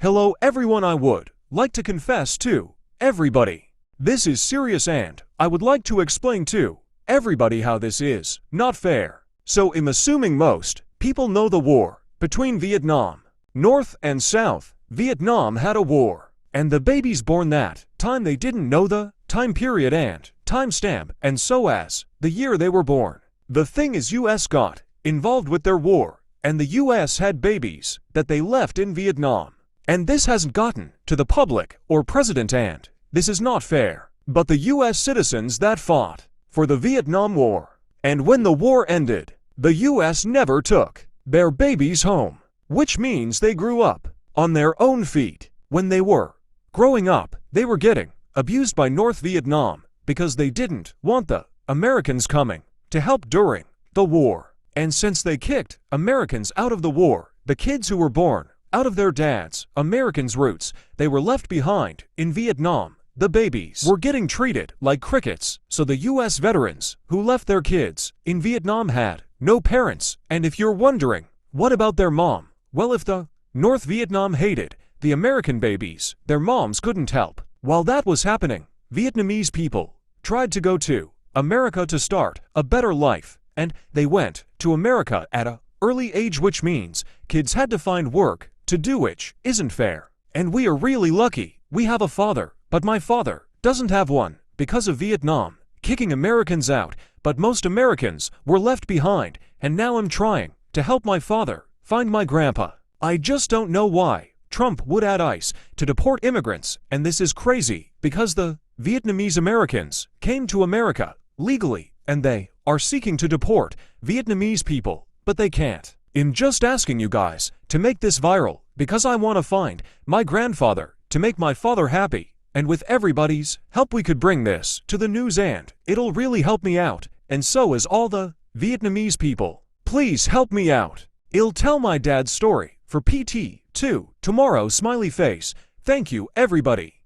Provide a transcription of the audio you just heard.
Hello everyone, I would like to confess to everybody. This is serious and I would like to explain to everybody how this is not fair. So I'm assuming most people know the war between Vietnam, North and South. Vietnam had a war, and the babies born that time they didn't know the time period and timestamp, and so as the year they were born. The thing is, US got involved with their war, and the US had babies that they left in Vietnam. And this hasn't gotten to the public or president, and this is not fair. But the US citizens that fought for the Vietnam War, and when the war ended, the US never took their babies home, which means they grew up on their own feet. When they were growing up, they were getting abused by North Vietnam because they didn't want the Americans coming to help during the war. And since they kicked Americans out of the war, the kids who were born out of their dads' Americans' roots, they were left behind in Vietnam. The babies were getting treated like crickets, so the US veterans who left their kids in Vietnam had no parents. And if you're wondering, what about their mom? Well, if the North Vietnam hated the American babies, their moms couldn't help. While that was happening, Vietnamese people tried to go to America to start a better life, and they went to America at an early age, which means kids had to find work to do, which isn't fair. And we are really lucky we have a father, but my father doesn't have one because of Vietnam kicking Americans out, but most Americans were left behind, and now I'm trying to help my father find my grandpa. I just don't know why Trump would add ICE to deport immigrants, and this is crazy because the Vietnamese Americans came to America legally, and they are seeking to deport Vietnamese people, but they can't. I'm just asking you guys to make this viral because I want to find my grandfather to make my father happy, and with everybody's help we could bring this to the news, and it'll really help me out, and so is all the Vietnamese people. Please help me out. I'll tell my dad's story for PT2 tomorrow, smiley face. Thank you everybody.